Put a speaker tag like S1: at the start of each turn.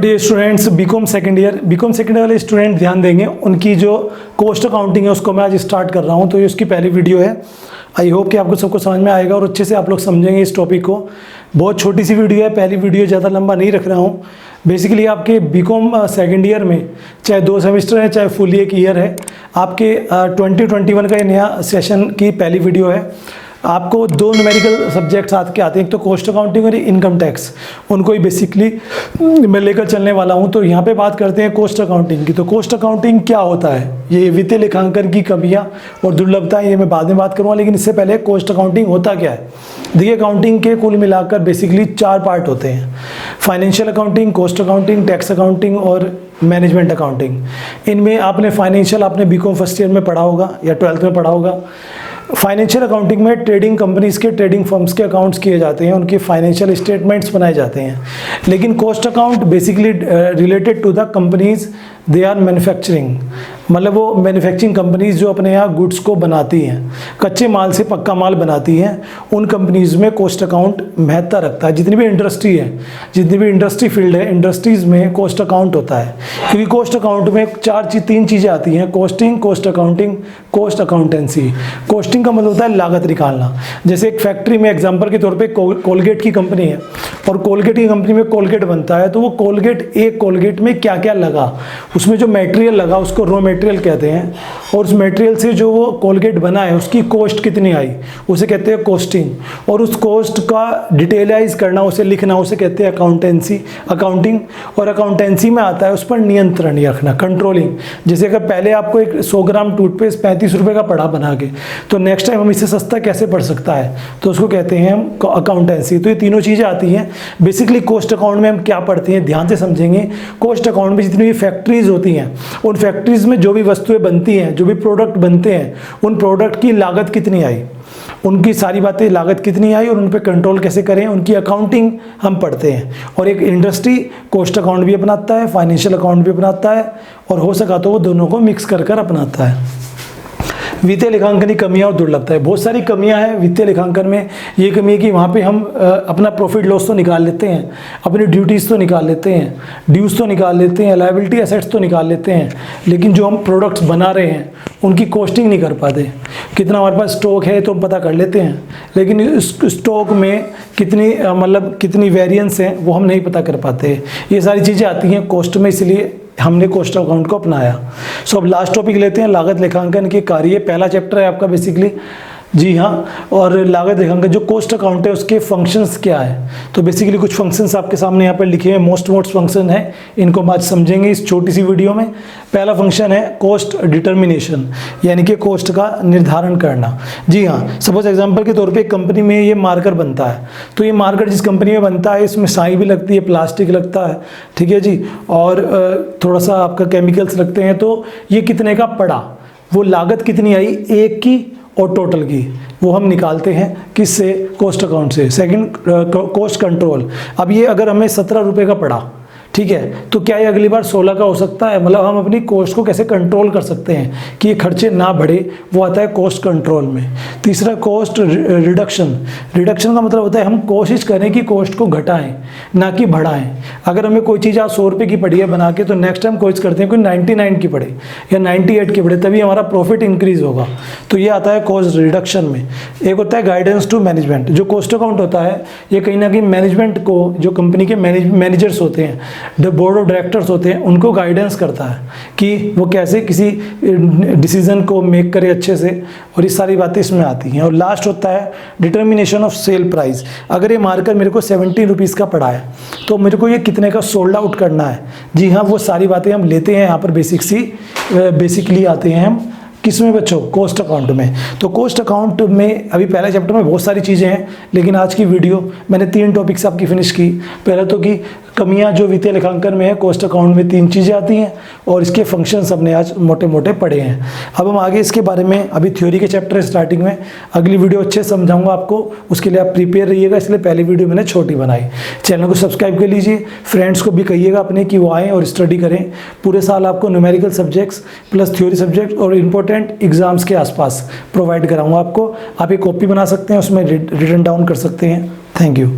S1: Dear students, BCom second year वाले student ध्यान देंगे। उनकी जो कॉस्ट अकाउंटिंग है उसको मैं आज स्टार्ट कर रहा हूँ। तो ये उसकी पहली वीडियो है। आई होप कि आपको सबको समझ में आएगा और अच्छे से आप लोग समझेंगे इस टॉपिक को। बहुत छोटी सी वीडियो है, पहली वीडियो, ज़्यादा लंबा नहीं रख रहा हूँ। बेसिकली आपके बीकॉम सेकेंड ईयर में चाहे 2 सेमेस्टर है चाहे फुल एक ईयर है, आपके 2021 का ये नया सेशन की पहली वीडियो है। आपको 2 न्यूमेरिकल सब्जेक्ट्स आते हैं, एक तो कॉस्ट अकाउंटिंग और इनकम टैक्स। उनको ही बेसिकली मैं लेकर चलने वाला हूं। तो यहाँ पे बात करते हैं कॉस्ट अकाउंटिंग की। तो कॉस्ट अकाउंटिंग क्या होता है, ये वित्तीय लेखांकन की कमियां और दुर्लभताएं, ये मैं बाद में बात करूँगा। लेकिन इससे पहले कॉस्ट अकाउंटिंग होता क्या है। देखिए, अकाउंटिंग के कुल मिलाकर बेसिकली 4 पार्ट होते हैं: financial accounting, cost accounting, tax accounting और मैनेजमेंट अकाउंटिंग। इनमें आपने फाइनेंशियल आपने बीकॉम फर्स्ट ईयर में पढ़ा होगा या 12th में पढ़ा होगा। फाइनेंशियल अकाउंटिंग में ट्रेडिंग कंपनीज के, ट्रेडिंग फर्म्स के अकाउंट्स किए जाते हैं, उनके फाइनेंशियल स्टेटमेंट्स बनाए जाते हैं। लेकिन cost account basically related to the companies they are manufacturing, मतलब वो मैन्युफैक्चरिंग कंपनीज जो अपने यहाँ गुड्स को बनाती हैं, कच्चे माल से पक्का माल बनाती हैं, उन कंपनीज में कॉस्ट अकाउंट महत्ता रखता है। जितनी भी इंडस्ट्री है, जितनी भी इंडस्ट्री फील्ड है, इंडस्ट्रीज में कॉस्ट अकाउंट होता है। क्योंकि कॉस्ट अकाउंट में 3 चीज़ें आती हैं: costing, cost accounting, cost accountancy. Costing का मतलब होता है लागत निकालना। जैसे एक फैक्ट्री में एग्जाम्पल के तौर पर कोलगेट की कंपनी है और कोलगेट की कंपनी में कोलगेट बनता है, तो वो कोलगेट, एक कोलगेट में क्या क्या लगा, उसमें जो मटेरियल लगा उसको रॉ मटेरियल कहते हैं। और उस मटेरियल से जो वो कोलगेट बना है उसकी कॉस्ट कितनी आई, उसे कहते हैं कॉस्टिंग। और उस कॉस्ट का डिटेलाइज करना, उसे लिखना, उसे कहते हैं अकाउंटेंसी, अकाउंटिंग। और अकाउंटेंसी में आता है उस पर नियंत्रण रखना, कंट्रोलिंग। जैसे अगर पहले आपको एक 100 ग्राम टूथपेस्ट 35 रुपये का पड़ा बना के, तो नेक्स्ट टाइम हम इससे सस्ता कैसे पड़ सकता है, तो उसको कहते हैं हम अकाउंटेंसी। तो ये तीनों चीज़ें आती हैं। बेसिकली कॉस्ट अकाउंट में हम क्या पढ़ते हैं, ध्यान से समझेंगे। कॉस्ट अकाउंट में जितनी भी फैक्ट्रीज होती हैं, उन फैक्ट्रीज में जो भी वस्तुएं बनती हैं, जो भी प्रोडक्ट बनते हैं, उन प्रोडक्ट की लागत कितनी आई, उनकी सारी बातें, लागत कितनी आई और उन पर कंट्रोल कैसे करें, उनकी अकाउंटिंग हम पढ़ते हैं। और एक इंडस्ट्री कॉस्ट अकाउंट भी अपनाता है, फाइनेंशियल अकाउंट भी अपनाता है, और हो सका तो वो दोनों को मिक्स कर अपनाता है। वित्तीय लेखांकन की कमियां और दुर्लभता है। बहुत सारी कमियां हैं वित्तीय लेखांकन में। ये कमी है कि वहाँ पे हम अपना प्रॉफिट लॉस तो निकाल लेते हैं, अपनी ड्यूटीज़ तो निकाल लेते हैं, ड्यूज़ तो निकाल लेते हैं, लायबिलिटी एसेट्स तो निकाल लेते हैं, लेकिन जो हम प्रोडक्ट्स बना रहे हैं उनकी कॉस्टिंग नहीं कर पाते। कितना हमारे पास स्टॉक है तो हम पता कर लेते हैं, लेकिन इस स्टॉक में कितनी वेरिएंस है वो हम नहीं पता कर पाते। ये सारी चीज़ें आती हैं कॉस्ट में, इसलिए हमने कॉस्ट अकाउंट को अपनाया। सो अब लास्ट टॉपिक लेते हैं, लागत लेखांकन के कार्य। पहला चैप्टर है आपका बेसिकली, जी हाँ। और लागत लेखांकन जो कॉस्ट अकाउंट है उसके फंक्शंस क्या है, तो बेसिकली कुछ फंक्शंस आपके सामने यहाँ पर लिखे हैं, मोस्ट फंक्शन है, इनको हम आज समझेंगे इस छोटी सी वीडियो में। पहला फंक्शन है कॉस्ट डिटर्मिनेशन, यानी कि कॉस्ट का निर्धारण करना। जी हाँ, सपोज एग्जांपल के तौर पे एक कंपनी में ये मार्कर बनता है, तो ये मार्कर जिस कंपनी में बनता है इसमें स्याही भी लगती है, प्लास्टिक लगता है, ठीक है जी, और थोड़ा सा आपका केमिकल्स लगते हैं। तो ये कितने का पड़ा, वो लागत कितनी आई एक की और टोटल की, वो हम निकालते हैं किससे, कॉस्ट अकाउंट से। Second, cost control. अब ये अगर हमें 17 रुपये का पड़ा, ठीक है, तो क्या ये अगली बार 16 का हो सकता है, मतलब हम अपनी कॉस्ट को कैसे कंट्रोल कर सकते हैं कि ये खर्चे ना बढ़े, वो आता है कॉस्ट कंट्रोल में। तीसरा, कॉस्ट रिडक्शन। रिडक्शन का मतलब होता है हम कोशिश करें कि कॉस्ट को घटाएं, ना कि बढ़ाएं। अगर हमें कोई चीज़ आज 100 रुपये की पड़ी है बना के, तो नेक्स्ट टाइम कोशिश करते हैं कोई 99 की पड़े या 98 की पड़े, तभी हमारा प्रॉफिट इंक्रीज होगा। तो ये आता है कॉस्ट रिडक्शन में। एक होता है गाइडेंस टू मैनेजमेंट। जो कॉस्ट अकाउंट होता है ये कहीं ना कहीं मैनेजमेंट को, जो कंपनी के मैनेजर्स होते हैं, जो बोर्ड ऑफ डायरेक्टर्स होते हैं, उनको गाइडेंस करता है कि वो कैसे किसी डिसीजन को मेक करे अच्छे से, और ये सारी बातें इसमें आती हैं। और लास्ट होता है डिटर्मिनेशन ऑफ सेल प्राइस। अगर ये मार्कर मेरे को 70 रुपीज़ का पड़ा है, तो मेरे को ये कितने का सोल्ड आउट करना है। जी हाँ, वो सारी बातें हम लेते हैं यहाँ पर। बेसिकली आते हैं हम किसमें बच्चों, कॉस्ट अकाउंट में। तो कॉस्ट अकाउंट में अभी पहले चैप्टर में बहुत सारी चीज़ें हैं, लेकिन आज की वीडियो मैंने 3 टॉपिक से आपकी फिनिश की। पहले तो कि कमियां जो वित्तीय लेखांकन में है, कॉस्ट अकाउंट में 3 चीज़ें आती हैं और इसके फंक्शंस हमने आज मोटे मोटे पढ़े हैं। अब हम आगे इसके बारे में, अभी थ्योरी के चैप्टर स्टार्टिंग में, अगली वीडियो अच्छे से समझाऊंगा आपको, उसके लिए आप प्रिपेयर रहिएगा। इसलिए पहली वीडियो मैंने छोटी बनाई। चैनल को सब्सक्राइब कर लीजिए, फ्रेंड्स को भी कहिएगा अपने कि वो आएँ और स्टडी करें। पूरे साल आपको numerical subjects plus theory subject और इंपॉर्टेंट एग्जाम्स के आसपास प्रोवाइड कराऊंगा आपको। आप एक कॉपी बना सकते हैं, उसमें रिटन डाउन कर सकते हैं। Thank you.